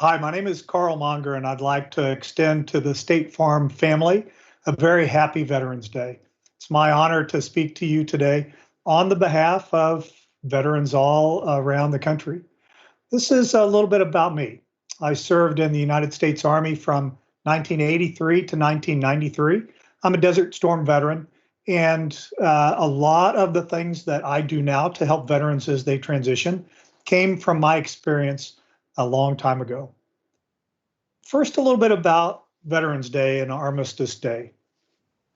Hi, my name is Karl Monger, and I'd like to extend to the State Farm family a very happy Veterans Day. It's my honor to speak to you today on the behalf of veterans all around the country. This is a little bit about me. I served in the United States Army from 1983 to 1993. I'm a Desert Storm veteran, and a lot of the things that I do now to help veterans as they transition came from my experience a long time ago. First, a little bit about Veterans Day and Armistice Day.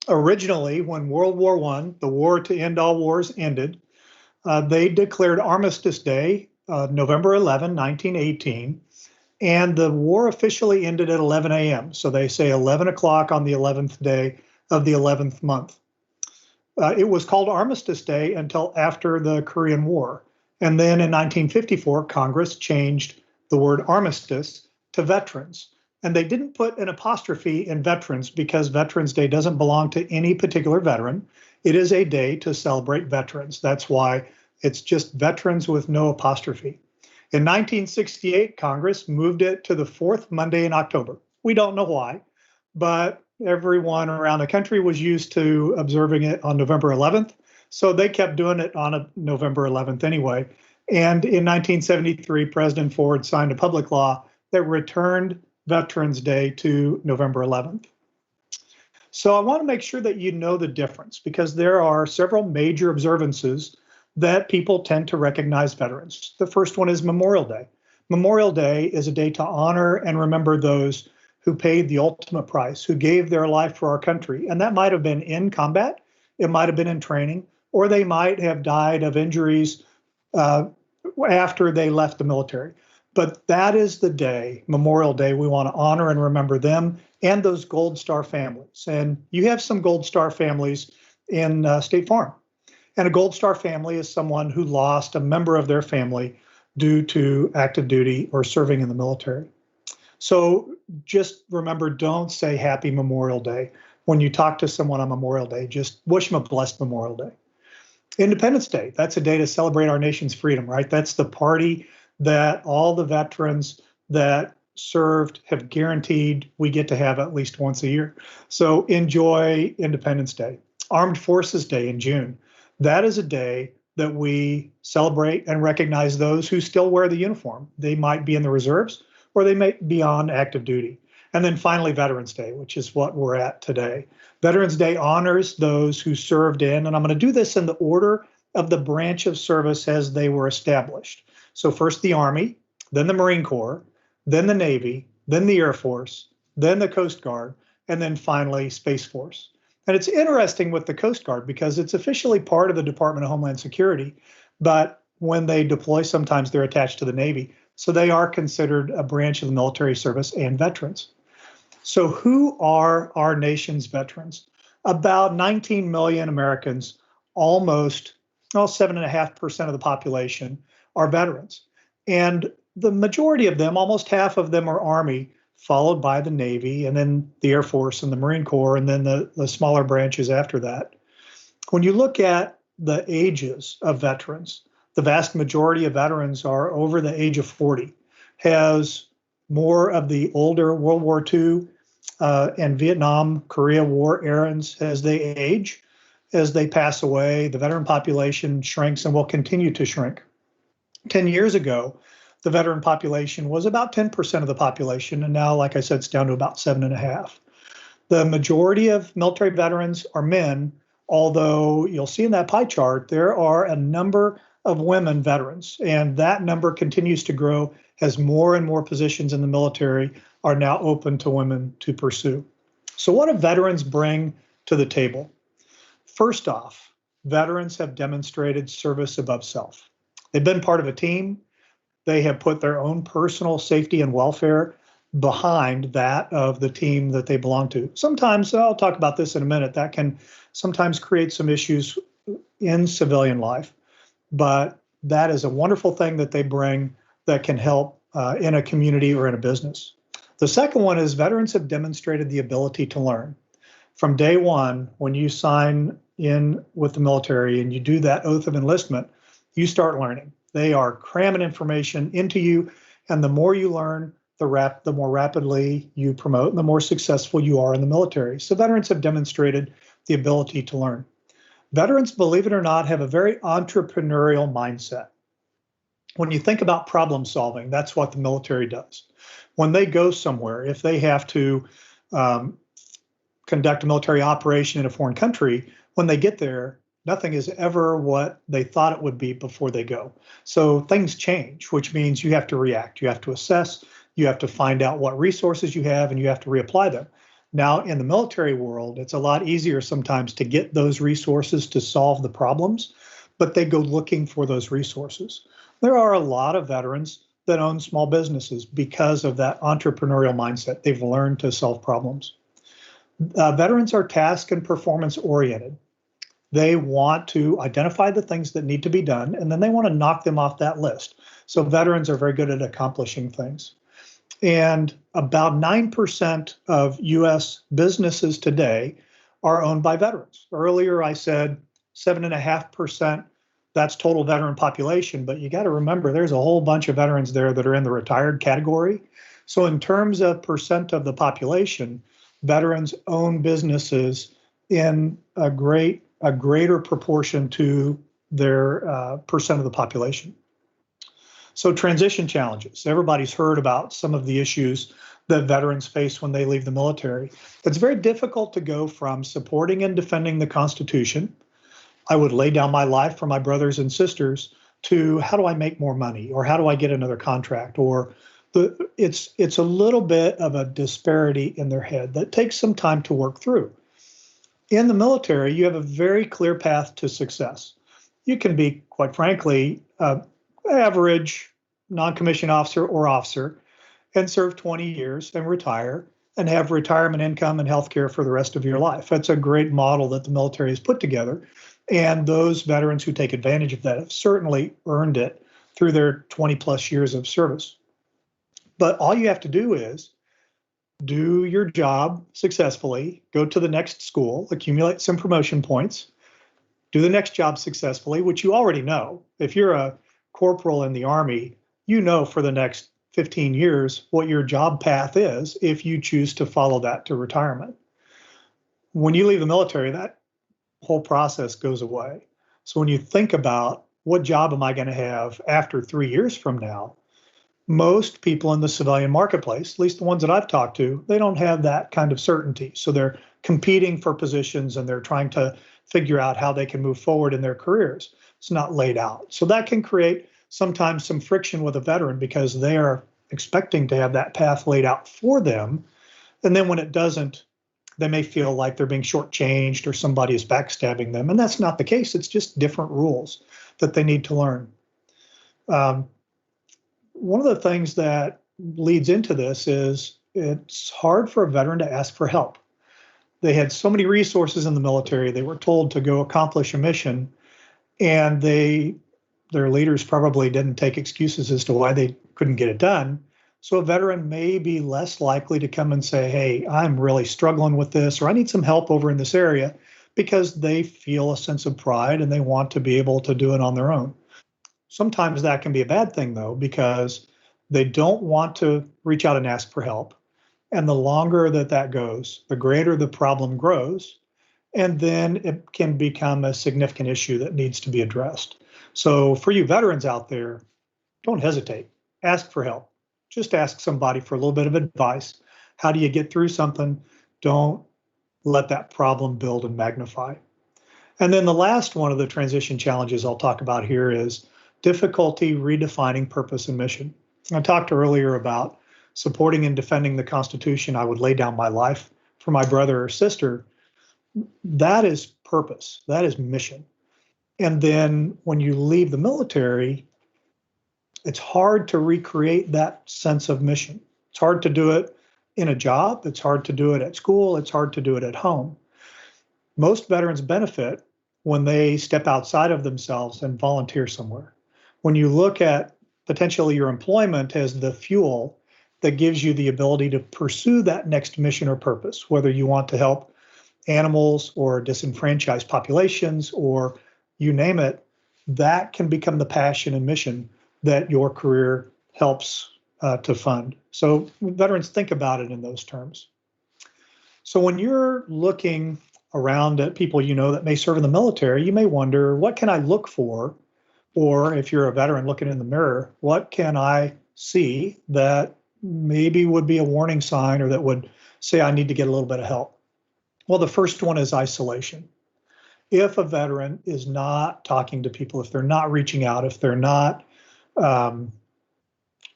Originally, when World War I, the war to end all wars, ended, they declared Armistice Day, November 11, 1918, and the war officially ended at 11 a.m. So they say 11 o'clock on the 11th day of the 11th month. It was called Armistice Day until after the Korean War. And then in 1954, Congress changed the word armistice to veterans. And they didn't put an apostrophe in veterans because Veterans Day doesn't belong to any particular veteran. It is a day to celebrate veterans. That's why it's just veterans with no apostrophe. In 1968, Congress moved it to the fourth Monday in October. We don't know why, but everyone around the country was used to observing it on November 11th. So they kept doing it on November 11th anyway. And in 1973, President Ford signed a public law that returned Veterans Day to November 11th. So I want to make sure that you know the difference because there are several major observances that people tend to recognize veterans. The first one is Memorial Day. Memorial Day is a day to honor and remember those who paid the ultimate price, who gave their life for our country. And that might have been in combat, it might have been in training, or they might have died of injuries after they left the military. But that is the day, Memorial Day, we want to honor and remember them and those Gold Star families. And you have some Gold Star families in State Farm. And a Gold Star family is someone who lost a member of their family due to active duty or serving in the military. So just remember, don't say Happy Memorial Day. When you talk to someone on Memorial Day, just wish them a blessed Memorial Day. Independence Day, that's a day to celebrate our nation's freedom, right? That's the party that all the veterans that served have guaranteed we get to have at least once a year. So enjoy Independence Day. Armed Forces Day in June. That is a day that we celebrate and recognize those who still wear the uniform. They might be in the reserves or they may be on active duty. And then finally, Veterans Day, which is what we're at today. Veterans Day honors those who served in, and I'm going to do this in the order of the branch of service as they were established. So first the Army, then the Marine Corps, then the Navy, then the Air Force, then the Coast Guard, and then finally Space Force. And it's interesting with the Coast Guard because it's officially part of the Department of Homeland Security, but when they deploy, sometimes they're attached to the Navy. So they are considered a branch of the military service and veterans. So who are our nation's veterans? About 19 million Americans, almost 7.5% of the population, are veterans. And the majority of them, almost half of them, are Army, followed by the Navy, and then the Air Force and the Marine Corps, and then the smaller branches after that. When you look at the ages of veterans, the vast majority of veterans are over the age of 40, has more of the older World War II and Vietnam, Korea War errands as they age. As they pass away, the veteran population shrinks and will continue to shrink. 10 years ago, the veteran population was about 10% of the population. And now, like I said, it's down to about 7.5%. The majority of military veterans are men, although you'll see in that pie chart, there are a number of women veterans. And that number continues to grow as more and more positions in the military are now open to women to pursue. So what do veterans bring to the table? First off, veterans have demonstrated service above self. They've been part of a team. They have put their own personal safety and welfare behind that of the team that they belong to. Sometimes, I'll talk about this in a minute, that can sometimes create some issues in civilian life, but that is a wonderful thing that they bring that can help in a community or in a business. The second one is veterans have demonstrated the ability to learn. From day one, when you sign in with the military and you do that oath of enlistment, you start learning. They are cramming information into you, and the more you learn, the more rapidly you promote and the more successful you are in the military. So veterans have demonstrated the ability to learn. Veterans, believe it or not, have a very entrepreneurial mindset. When you think about problem solving, that's what the military does. When they go somewhere, if they have to um, conduct a military operation in a foreign country, when they get there, nothing is ever what they thought it would be before they go. So things change, which means you have to react. You have to assess, you have to find out what resources you have, and you have to reapply them. Now, in the military world, it's a lot easier sometimes to get those resources to solve the problems, but they go looking for those resources. There are a lot of veterans that own small businesses because of that entrepreneurial mindset. They've learned to solve problems. Veterans are task and performance oriented. They want to identify the things that need to be done, and then they want to knock them off that list. So veterans are very good at accomplishing things. And about 9% of US businesses today are owned by veterans. Earlier, I said 7.5%, that's total veteran population, but you got to remember there's a whole bunch of veterans there that are in the retired category. So in terms of percent of the population, veterans own businesses in a greater proportion to their percent of the population. So transition challenges. Everybody's heard about some of the issues that veterans face when they leave the military. It's very difficult to go from supporting and defending the Constitution, I would lay down my life for my brothers and sisters, to how do I make more money, or how do I get another contract, or it's a little bit of a disparity in their head that takes some time to work through. In the military, you have a very clear path to success. You can be, quite frankly, average non-commissioned officer or officer and serve 20 years and retire and have retirement income and health care for the rest of your life. That's a great model that the military has put together. And those veterans who take advantage of that have certainly earned it through their 20 plus years of service. But all you have to do is do your job successfully, go to the next school, accumulate some promotion points, do the next job successfully, which you already know. If you're a corporal in the Army, you know for the next 15 years what your job path is if you choose to follow that to retirement. When you leave the military, that whole process goes away. So when you think about what job am I going to have after 3 years from now, most people in the civilian marketplace, at least the ones that I've talked to, they don't have that kind of certainty. So they're competing for positions and they're trying to figure out how they can move forward in their careers. It's not laid out. So that can create sometimes some friction with a veteran because they are expecting to have that path laid out for them. And then when it doesn't, they may feel like they're being shortchanged or somebody is backstabbing them. And that's not the case. It's just different rules that they need to learn. One of the things that leads into this is it's hard for a veteran to ask for help. They had so many resources in the military. They were told to go accomplish a mission, and their leaders probably didn't take excuses as to why they couldn't get it done. So a veteran may be less likely to come and say, hey, I'm really struggling with this, or I need some help over in this area, because they feel a sense of pride and they want to be able to do it on their own. Sometimes that can be a bad thing, though, because they don't want to reach out and ask for help. And the longer that goes, the greater the problem grows. And then it can become a significant issue that needs to be addressed. So for you veterans out there, don't hesitate. Ask for help. Just ask somebody for a little bit of advice. How do you get through something? Don't let that problem build and magnify. And then the last one of the transition challenges I'll talk about here is difficulty redefining purpose and mission. I talked earlier about supporting and defending the Constitution. I would lay down my life for my brother or sister. That is purpose. That is mission. And then when you leave the military, it's hard to recreate that sense of mission. It's hard to do it in a job. It's hard to do it at school. It's hard to do it at home. Most veterans benefit when they step outside of themselves and volunteer somewhere. When you look at potentially your employment as the fuel that gives you the ability to pursue that next mission or purpose, whether you want to help animals or disenfranchised populations or you name it, that can become the passion and mission that your career helps to fund. So veterans think about it in those terms. So when you're looking around at people you know that may serve in the military, you may wonder, what can I look for? Or if you're a veteran looking in the mirror, what can I see that maybe would be a warning sign or that would say I need to get a little bit of help? Well, the first one is isolation. If a veteran is not talking to people, if they're not reaching out, if they're not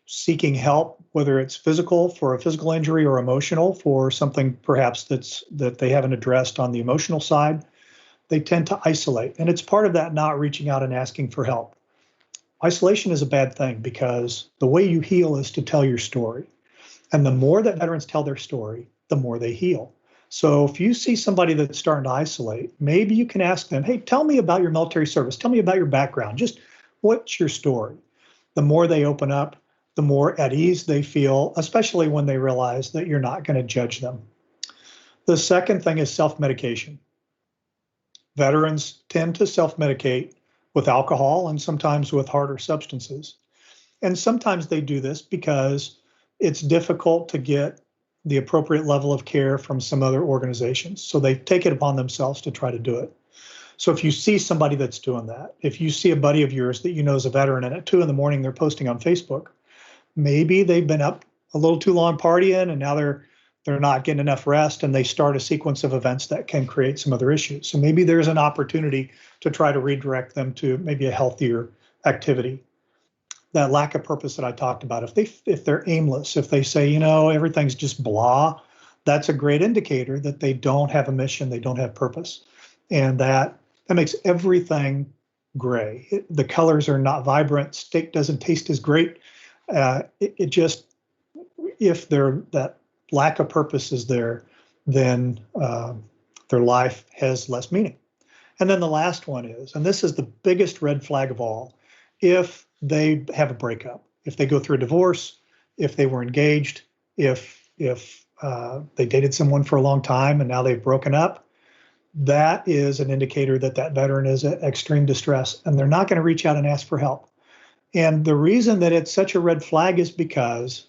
seeking help, whether it's physical for a physical injury or emotional for something perhaps that they haven't addressed on the emotional side, they tend to isolate. And it's part of that not reaching out and asking for help. Isolation is a bad thing because the way you heal is to tell your story. And the more that veterans tell their story, the more they heal. So if you see somebody that's starting to isolate, maybe you can ask them, hey, tell me about your military service. Tell me about your background. Just what's your story? The more they open up, the more at ease they feel, especially when they realize that you're not going to judge them. The second thing is self-medication. Veterans tend to self-medicate with alcohol and sometimes with harder substances. And sometimes they do this because it's difficult to get the appropriate level of care from some other organizations. So they take it upon themselves to try to do it. So if you see somebody that's doing that, if you see a buddy of yours that you know is a veteran and at 2 a.m. they're posting on Facebook, maybe they've been up a little too long partying and now they're not getting enough rest and they start a sequence of events that can create some other issues. So maybe there's an opportunity to try to redirect them to maybe a healthier activity. That lack of purpose that I talked about, if they're aimless, if they say, everything's just blah, that's a great indicator that they don't have a mission, they don't have purpose. And that makes everything gray. The colors are not vibrant, steak doesn't taste as great. If that lack of purpose is there, then their life has less meaning. And then the last one is, and this is the biggest red flag of all, if they have a breakup, if they go through a divorce, if they were engaged, if they dated someone for a long time and now they've broken up, that is an indicator that that veteran is at extreme distress and they're not going to reach out and ask for help. And the reason that it's such a red flag is because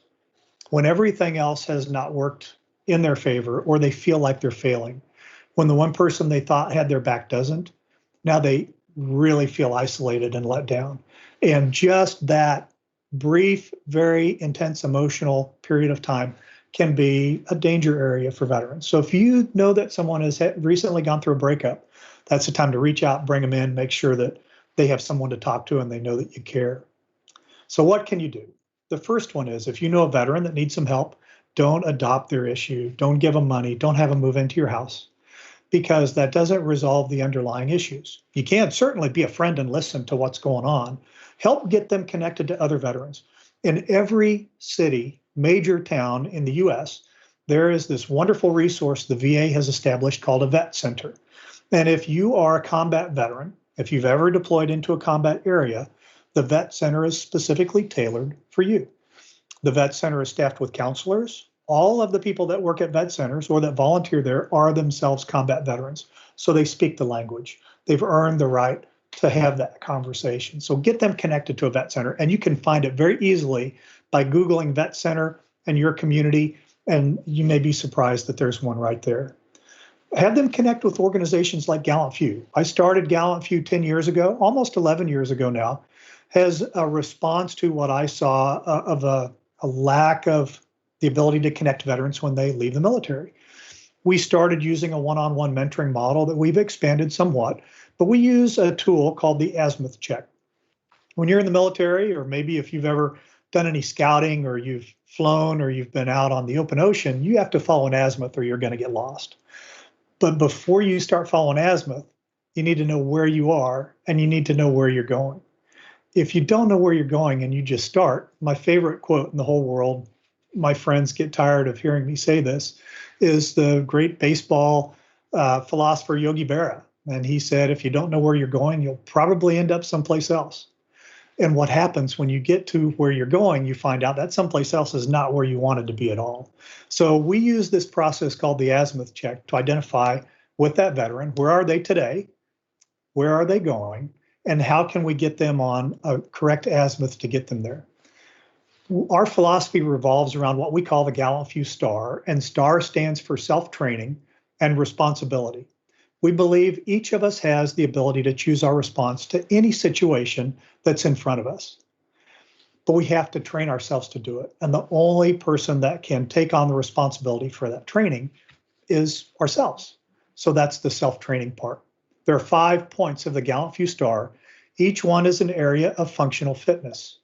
when everything else has not worked in their favor or they feel like they're failing, when the one person they thought had their back doesn't, now they really feel isolated and let down. And just that brief, very intense emotional period of time can be a danger area for veterans. So if you know that someone has recently gone through a breakup, that's the time to reach out, bring them in, make sure that they have someone to talk to and they know that you care. So what can you do? The first one is, if you know a veteran that needs some help, don't adopt their issue, don't give them money, don't have them move into your house, because that doesn't resolve the underlying issues. You can certainly be a friend and listen to what's going on. Help get them connected to other veterans. In every city, major town in the US, there is this wonderful resource the VA has established called a vet center. And if you are a combat veteran, if you've ever deployed into a combat area, the vet center is specifically tailored for you. The vet center is staffed with counselors. All of the people that work at vet centers or that volunteer there are themselves combat veterans. So they speak the language. They've earned the right to have that conversation. So get them connected to a vet center. And you can find it very easily by Googling vet center and your community. And you may be surprised that there's one right there. Have them connect with organizations like GallantFew. I started GallantFew 10 years ago, almost 11 years ago now, as a response to what I saw of a lack of the ability to connect veterans when they leave the military. We started using a one-on-one mentoring model that we've expanded somewhat, but we use a tool called the azimuth check. When you're in the military, or maybe if you've ever done any scouting or you've flown or you've been out on the open ocean, you have to follow an azimuth or you're going to get lost. But before you start following azimuth, you need to know where you are and you need to know where you're going. If you don't know where you're going and you just start, my favorite quote in the whole world, my friends get tired of hearing me say this, is the great baseball philosopher Yogi Berra. And he said, if you don't know where you're going, you'll probably end up someplace else. And what happens when you get to where you're going, you find out that someplace else is not where you wanted to be at all. So we use this process called the azimuth check to identify with that veteran, where are they today? Where are they going? And how can we get them on a correct azimuth to get them there? Our philosophy revolves around what we call the GallantFew STAR, and STAR stands for self-training and responsibility. We believe each of us has the ability to choose our response to any situation that's in front of us. But we have to train ourselves to do it. And the only person that can take on the responsibility for that training is ourselves. So that's the self-training part. There are 5 points of the GallantFew STAR. Each one is an area of functional fitness.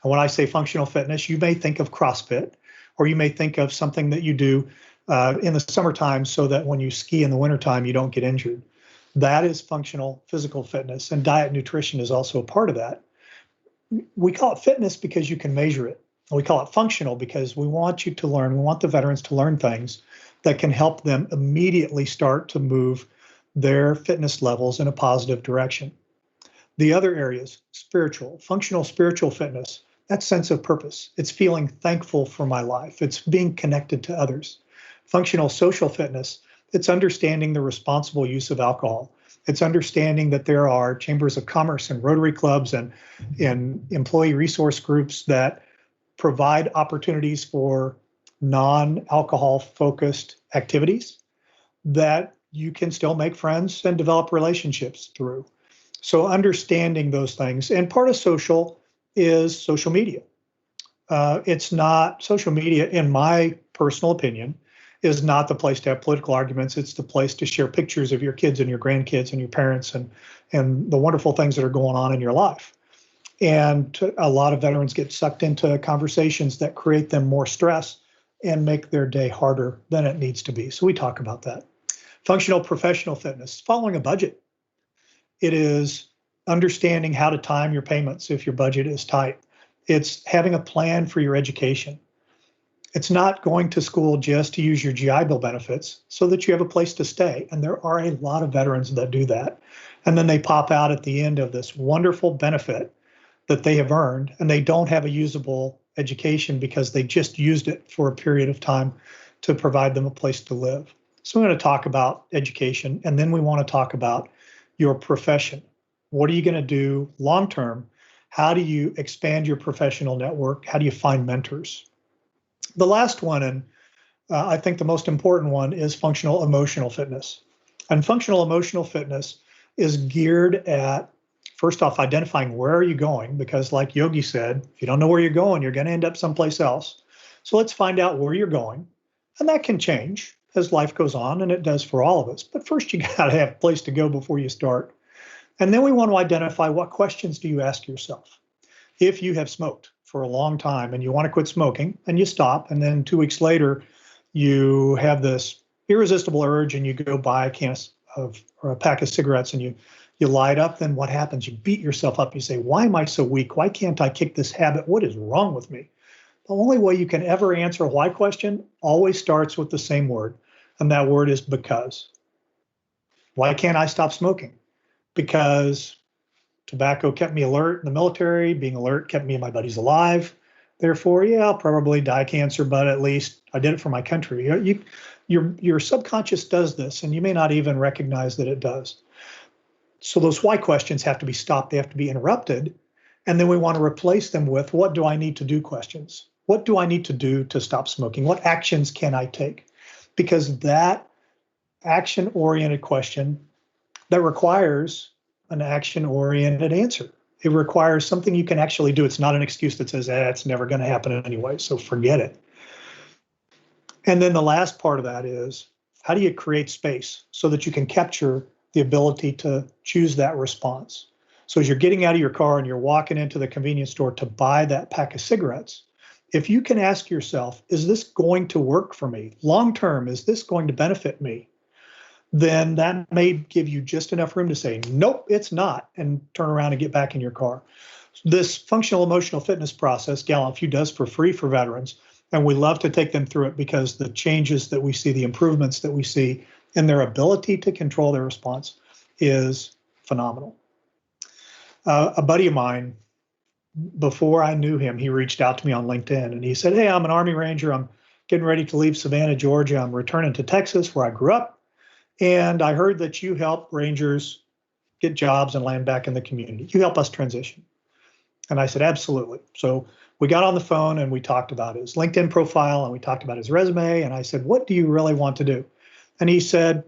And when I say functional fitness, you may think of CrossFit, or you may think of something that you do in the summertime so that when you ski in the wintertime, you don't get injured. That is functional physical fitness, and diet and nutrition is also a part of that. We call it fitness because you can measure it. We call it functional because we want you to learn, we want the veterans to learn things that can help them immediately start to move their fitness levels in a positive direction. The other areas, spiritual, functional spiritual fitness, that sense of purpose. It's feeling thankful for my life. It's being connected to others. Functional social fitness, it's understanding the responsible use of alcohol. It's understanding that there are chambers of commerce and Rotary clubs and employee resource groups that provide opportunities for non-alcohol focused activities that you can still make friends and develop relationships through. So understanding those things. And part of social is social media. It's not social media, in my personal opinion, is not the place to have political arguments. It's the place to share pictures of your kids and your grandkids and your parents and the wonderful things that are going on in your life. And a lot of veterans get sucked into conversations that create them more stress and make their day harder than it needs to be. So we talk about that. Functional professional fitness, following a budget. It is understanding how to time your payments if your budget is tight. It's having a plan for your education. It's not going to school just to use your GI Bill benefits so that you have a place to stay. And there are a lot of veterans that do that. And then they pop out at the end of this wonderful benefit that they have earned, and they don't have a usable education because they just used it for a period of time to provide them a place to live. So we're going to talk about education, and then we want to talk about your profession. What are you going to do long term? How do you expand your professional network? How do you find mentors? The last one, and I think the most important one, is functional emotional fitness. And functional emotional fitness is geared at, first off, identifying where are you going, because like Yogi said, if you don't know where you're going, you're going to end up someplace else. So let's find out where you're going. And that can change as life goes on, and it does for all of us. But first, you got to have a place to go before you start. And then we want to identify, what questions do you ask yourself? If you have smoked for a long time and you want to quit smoking and you stop, and then 2 weeks later you have this irresistible urge and you go buy a can of or a pack of cigarettes and you light up, then what happens? You beat yourself up. You say, why am I so weak? Why can't I kick this habit? What is wrong with me? The only way you can ever answer a why question always starts with the same word, and that word is because. Why can't I stop smoking? Because tobacco kept me alert in the military. Being alert kept me and my buddies alive. Therefore, yeah, I'll probably die of cancer, but at least I did it for my country. Your subconscious does this, and you may not even recognize that it does. So those why questions have to be stopped. They have to be interrupted. And then we want to replace them with, what do I need to do questions? What do I need to do to stop smoking? What actions can I take? Because that action-oriented question, that requires an action-oriented answer. It requires something you can actually do. It's not an excuse that says, it's never going to happen anyway, so forget it. And then the last part of that is, how do you create space so that you can capture the ability to choose that response? So as you're getting out of your car and you're walking into the convenience store to buy that pack of cigarettes, if you can ask yourself, is this going to work for me? Long term, is this going to benefit me? Then that may give you just enough room to say, nope, it's not, and turn around and get back in your car. This functional emotional fitness process, GallantFew does for free for veterans, and we love to take them through it because the changes that we see, the improvements that we see in their ability to control their response is phenomenal. A buddy of mine, before I knew him, he reached out to me on LinkedIn and he said, hey, I'm an Army Ranger. I'm getting ready to leave Savannah, Georgia. I'm returning to Texas where I grew up. And I heard that you help Rangers get jobs and land back in the community. You help us transition. And I said, absolutely. So we got on the phone and we talked about his LinkedIn profile and we talked about his resume. And I said, what do you really want to do? And he said,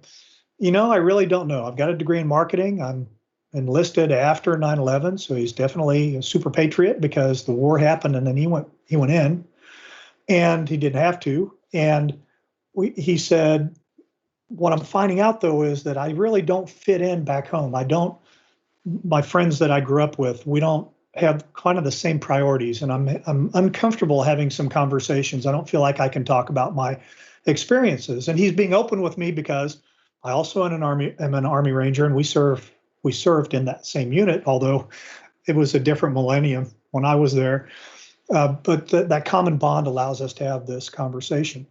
I really don't know. I've got a degree in marketing. I'm enlisted after 9/11, so he's definitely a super patriot because the war happened and then he went in, and he didn't have to. And he said, what I'm finding out though is that I really don't fit in back home. My friends that I grew up with, we don't have kind of the same priorities, and I'm uncomfortable having some conversations. I don't feel like I can talk about my experiences. And he's being open with me because I also am an Army Ranger, and we served in that same unit, although it was a different millennium when I was there. But that common bond allows us to have this conversation.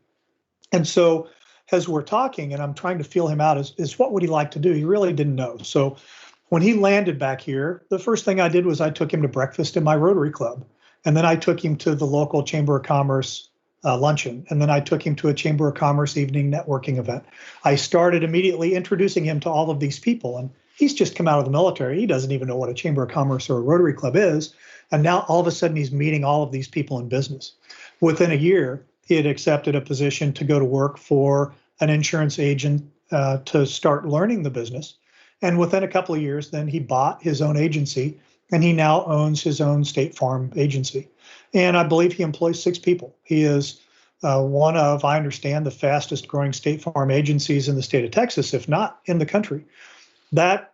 And so as we're talking, and I'm trying to feel him out, is what would he like to do? He really didn't know. So when he landed back here, the first thing I did was I took him to breakfast in my Rotary Club. And then I took him to the local Chamber of Commerce luncheon. And then I took him to a Chamber of Commerce evening networking event. I started immediately introducing him to all of these people. And he's just come out of the military. He doesn't even know what a Chamber of Commerce or a Rotary Club is. And now all of a sudden he's meeting all of these people in business. Within a year, he had accepted a position to go to work for an insurance agent to start learning the business. And within a couple of years, then he bought his own agency, and he now owns his own State Farm agency. And I believe he employs 6 people. He is one of, I understand, the fastest growing State Farm agencies in the state of Texas, if not in the country. That,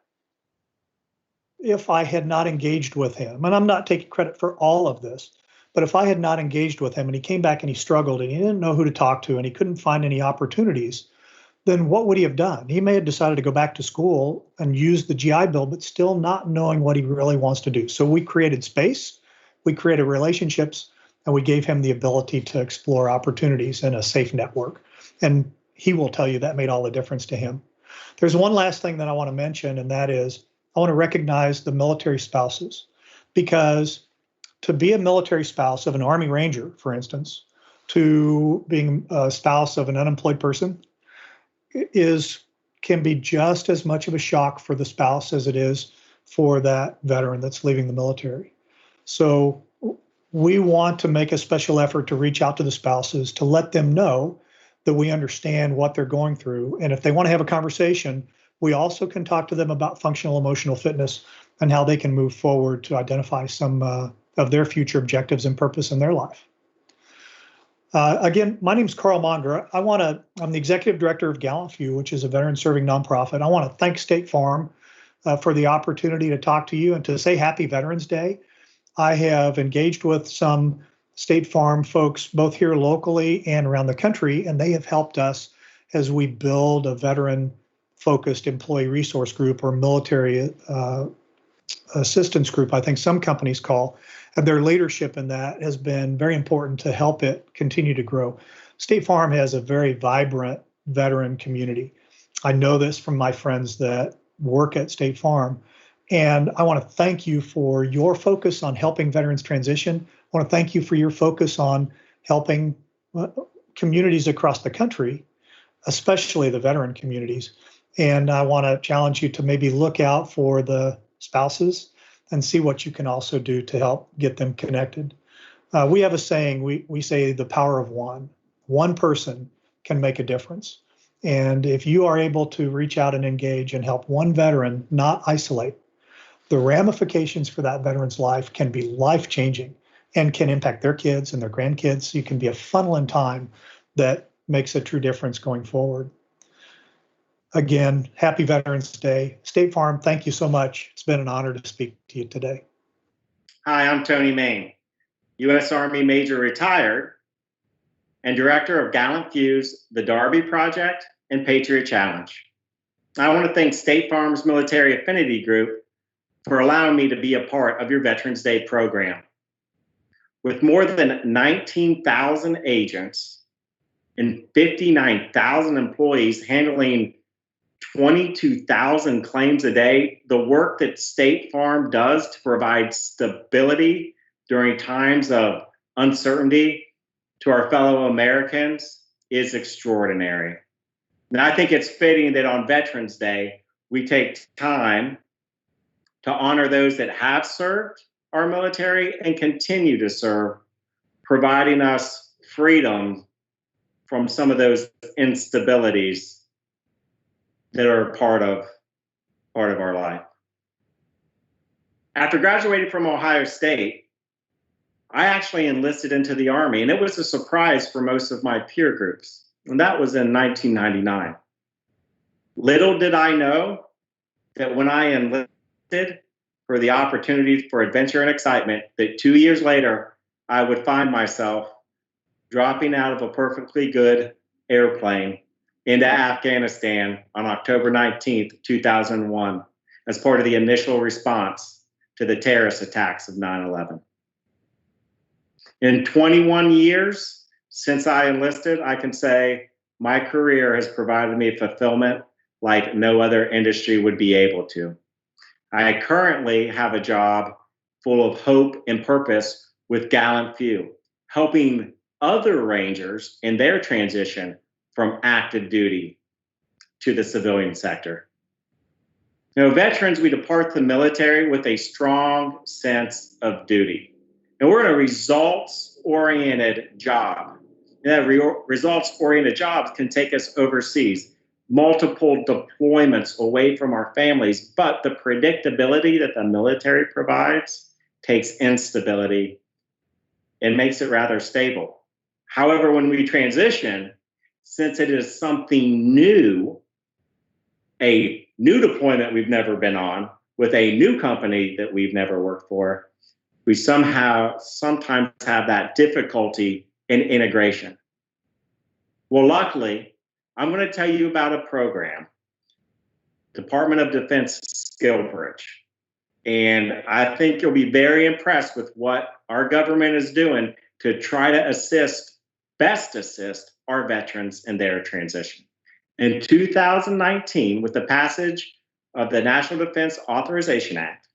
if I had not engaged with him, and I'm not taking credit for all of this, but if I had not engaged with him and he came back and he struggled and he didn't know who to talk to and he couldn't find any opportunities, then what would he have done? He may have decided to go back to school and use the GI Bill, but still not knowing what he really wants to do. So we created space, we created relationships, and we gave him the ability to explore opportunities in a safe network. And he will tell you that made all the difference to him. There's one last thing that I want to mention, and that is I want to recognize the military spouses, because to be a military spouse of an Army Ranger, for instance, to being a spouse of an unemployed person can be just as much of a shock for the spouse as it is for that veteran that's leaving the military. So we want to make a special effort to reach out to the spouses to let them know that we understand what they're going through. And if they want to have a conversation, we also can talk to them about functional emotional fitness and how they can move forward to identify some of their future objectives and purpose in their life. Again, my name is Karl Monger. I'm the executive director of GallantFew, which is a veteran serving nonprofit. I want to thank State Farm for the opportunity to talk to you and to say Happy Veterans Day. I have engaged with some State Farm folks, both here locally and around the country, and they have helped us as we build a veteran-focused employee resource group or military assistance group, I think some companies call. And their leadership in that has been very important to help it continue to grow. State Farm has a very vibrant veteran community. I know this from my friends that work at State Farm. And I want to thank you for your focus on helping veterans transition. I want to thank you for your focus on helping communities across the country, especially the veteran communities. And I want to challenge you to maybe look out for the spouses and see what you can also do to help get them connected. We have a saying, we say the power of one. One person can make a difference. And if you are able to reach out and engage and help one veteran not isolate, the ramifications for that veteran's life can be life-changing and can impact their kids and their grandkids. You can be a funnel in time that makes a true difference going forward. Again, Happy Veterans Day. State Farm, thank you so much. It's been an honor to speak to you today. Hi, I'm Tony Main, U.S. Army Major retired and director of GallantFew's The Darby Project and Patriot Challenge. I want to thank State Farm's Military Affinity Group for allowing me to be a part of your Veterans Day program. With more than 19,000 agents and 59,000 employees handling 22,000 claims a day, the work that State Farm does to provide stability during times of uncertainty to our fellow Americans is extraordinary. And I think it's fitting that on Veterans Day, we take time to honor those that have served our military and continue to serve providing us freedom from some of those instabilities that are part of our life. After graduating from Ohio State, I actually enlisted into the Army, and it was a surprise for most of my peer groups. And that was in 1999. Little did I know that when I enlisted for the opportunity for adventure and excitement, that 2 years later, I would find myself dropping out of a perfectly good airplane into Afghanistan on October 19th, 2001, as part of the initial response to the terrorist attacks of 9/11. In 21 years since I enlisted, I can say my career has provided me fulfillment like no other industry would be able to. I currently have a job full of hope and purpose with GallantFew, helping other Rangers in their transition from active duty to the civilian sector. You know, veterans, we depart the military with a strong sense of duty. And we're in a results-oriented job. And that results-oriented jobs can take us overseas, multiple deployments away from our families, but the predictability that the military provides takes instability and makes it rather stable. However, when we transition, since it is something new, a new deployment we've never been on, with a new company that we've never worked for, we sometimes have that difficulty in integration. Well, luckily, I'm going to tell you about a program, Department of Defense Skill Bridge. And I think you'll be very impressed with what our government is doing to try to best assist our veterans in their transition. In 2019, with the passage of the National Defense Authorization Act,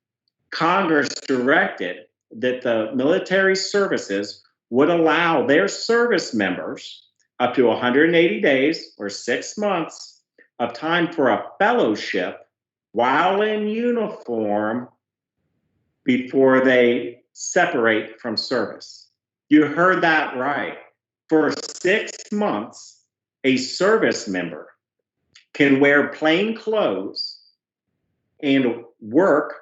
Congress directed that the military services would allow their service members up to 180 days or 6 months of time for a fellowship while in uniform before they separate from service. You heard that right. For 6 months, a service member can wear plain clothes and work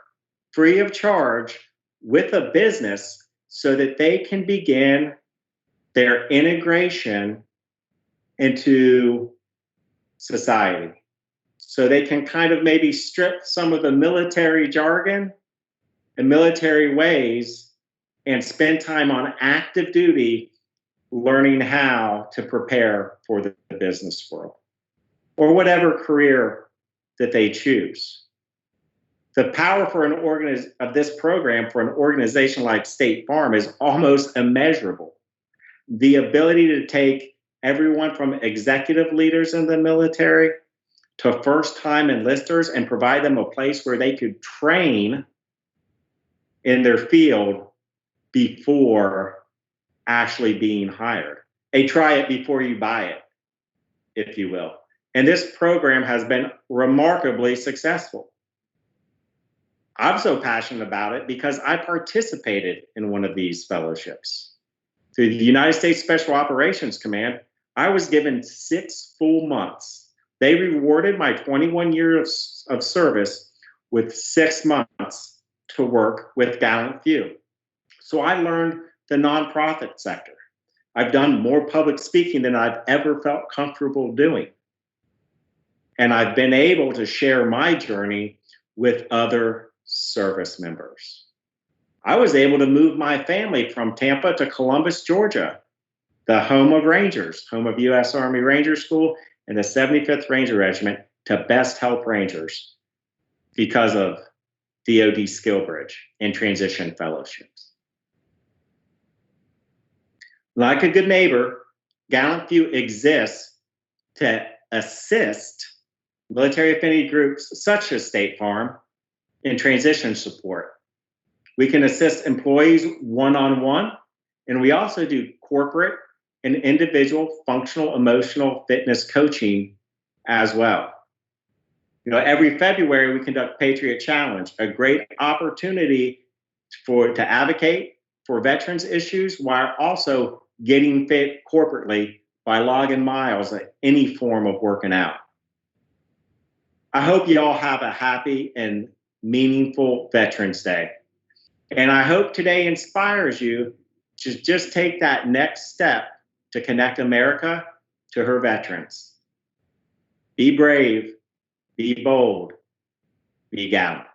free of charge with a business so that they can begin their integration into society. So they can kind of maybe strip some of the military jargon and military ways and spend time on active duty learning how to prepare for the business world or whatever career that they choose. The power for of this program for an organization like State Farm is almost immeasurable. The ability to take everyone from executive leaders in the military to first-time enlisters and provide them a place where they could train in their field before actually being hired. A try it before you buy it, if you will. And this program has been remarkably successful. I'm so passionate about it because I participated in one of these fellowships. Through the United States Special Operations Command, I was given 6 full months. They rewarded my 21 years of service with 6 months to work with GallantFew. So I learned the nonprofit sector. I've done more public speaking than I've ever felt comfortable doing. And I've been able to share my journey with other service members. I was able to move my family from Tampa to Columbus, Georgia, the home of Rangers, home of U.S. Army Ranger School and the 75th Ranger Regiment, to best help Rangers because of DoD Skill Bridge and transition fellowships. Like a good neighbor, GallantFew exists to assist military affinity groups such as State Farm in transition support. We can assist employees one-on-one, and we also do corporate and individual functional emotional fitness coaching as well. You know, every February we conduct Patriot Challenge, a great opportunity to advocate for veterans issues while also getting fit corporately by logging miles at any form of working out. I hope you all have a happy and meaningful Veterans Day. And I hope today inspires you to just take that next step to connect America to her veterans. Be brave, be bold, be gallant.